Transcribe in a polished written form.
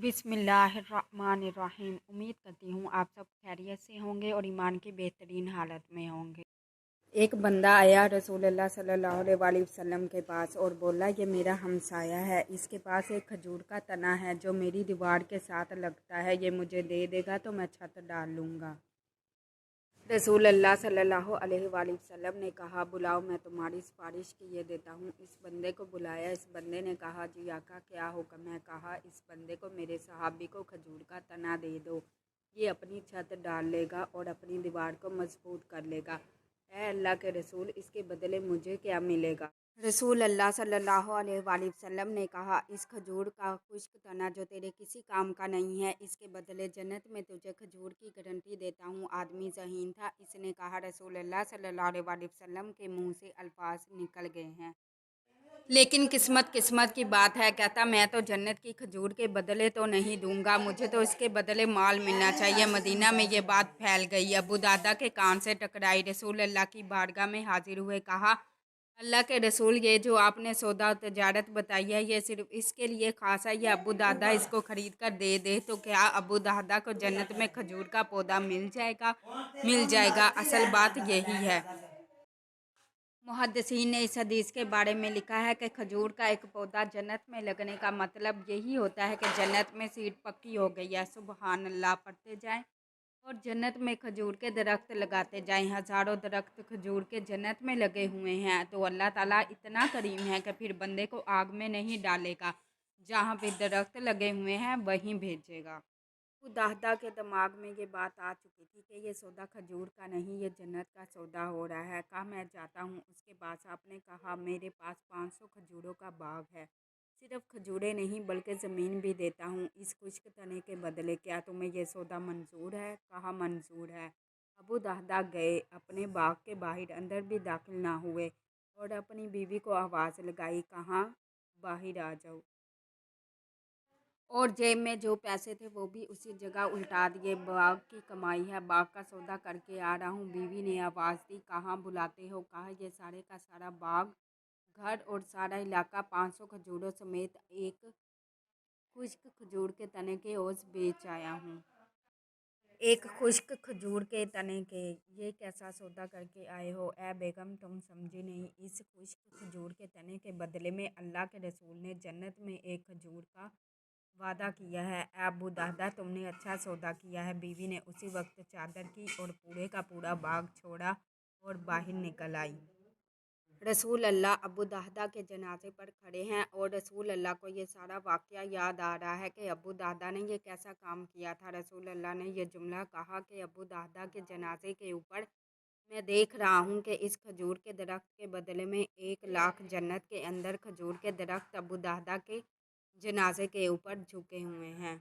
बिस्मिल्लाहिर्रहमानिर्रहीम। उम्मीद करती हूँ आप सब खैरियत से होंगे और ईमान की बेहतरीन हालत में होंगे। एक बंदा आया रसूलुल्लाह सल्लल्लाहु अलैहि वसल्लम के पास और बोला, ये मेरा हमसाया है, इसके पास एक खजूर का तना है जो मेरी दीवार के साथ लगता है, ये मुझे दे देगा तो मैं छत डाल लूँगा। रसूलुल्लाह सल्लल्लाहु अलैहि वसल्लम ने कहा, बुलाओ, मैं तुम्हारी सिफारिश किए देता हूँ। इस बंदे को बुलाया। इस बंदे ने कहा, जी आका क्या हुक्म है। कहा, इस बंदे को, मेरे सहाबी को खजूर का तना दे दो, ये अपनी छत डाल लेगा और अपनी दीवार को मजबूत कर लेगा। ऐ अल्लाह के रसूल, इसके बदले मुझे क्या मिलेगा। रसूल अल्लाह सल्लल्लाहु अलैहि वसल्लम ने कहा, इस खजूर का खुश्क तना जो तेरे किसी काम का नहीं है, इसके बदले जन्नत में तुझे खजूर की गारंटी देता हूँ। आदमी ज़हीन था। इसने कहा, रसूल अल्लाह सल्लल्लाहु अलैहि वसल्लम के मुंह से अल्फाज निकल गए हैं, लेकिन किस्मत किस्मत की बात है। कहता, मैं तो जन्नत की खजूर के बदले तो नहीं दूंगा, मुझे तो इसके बदले माल मिलना चाहिए। मदीना में ये बात फैल गई, अबू दादा के कान से टकराई। रसूल अल्लाह की बारगाह में हाजिर हुए। कहा, अल्लाह के रसूल, ये जो आपने सौदा तजारत बताई है, ये सिर्फ इसके लिए खास है, ये अबू दादा इसको खरीद कर दे दे तो क्या अबू दादा को जन्नत में खजूर का पौधा मिल जाएगा? मिल जाएगा। असल बात यही है। मुहद्दिसीन ने इस हदीस के बारे में लिखा है कि खजूर का एक पौधा जन्नत में लगने का मतलब यही होता है कि जन्नत में सीट पक्की हो गई है। सुबहान अल्लाह पढ़ते जाएं और जन्नत में खजूर के दरख्त लगाते जाएं। हज़ारों दरख्त खजूर के जन्नत में लगे हुए हैं। तो अल्लाह ताला इतना करीम है कि फिर बंदे को आग में नहीं डालेगा, जहाँ पे दरख्त लगे हुए हैं वहीं भेजेगा। दादा के दिमाग में ये बात आ चुकी थी कि ये सौदा खजूर का नहीं, ये जन्नत का सौदा हो रहा है। कहा, मैं जाता हूँ उसके पास। आपने कहा, मेरे पास 500 खजूरों का बाग है, सिर्फ खजूरें नहीं बल्कि ज़मीन भी देता हूँ इस खुश्क तने के बदले। क्या तुम्हें यह सौदा मंजूर है? कहा, मंजूर है। अबू दादा गए, अपने बाग के बाहर अंदर भी दाखिल ना हुए और अपनी बीवी को आवाज़ लगाई, कहा, बाहर आ जाओ। और जेब में जो पैसे थे वो भी उसी जगह उल्टा दिए। बाग की कमाई है, बाग का सौदा करके आ रहा हूँ। बीवी ने आवाज़ दी, कहाँ बुलाते हो? कहा, ये सारे का सारा बाग, घर और सारा इलाका 500 खजूरों समेत एक खुश्क खजूर के तने के ओस बेच आया हूँ। एक खुश्क खजूर के तने के, ये कैसा सौदा करके आए हो? ए बेगम, तुम समझी नहीं। इस खुश्क खजूर के तने के बदले में अल्लाह के रसूल ने जन्नत में एक खजूर का वादा किया है। अबू दादा, तुमने अच्छा सौदा किया है। बीवी ने उसी वक्त चादर की और पूरे का पूरा बाग छोड़ा और बाहर निकल आई। रसूल अल्लाह अबू दादा के जनाजे पर खड़े हैं और रसूल अल्लाह को ये सारा वाक़या याद आ रहा है कि अबू दादा ने ये कैसा काम किया था। रसूल अल्लाह ने यह जुमला कहा कि अबू दादा के जनाजे के ऊपर मैं देख रहा हूँ कि इस खजूर के दरख्त के बदले में 1 लाख जन्नत के अंदर खजूर के दरख्त अबू दादा के जनाजे के ऊपर झुके हुए हैं।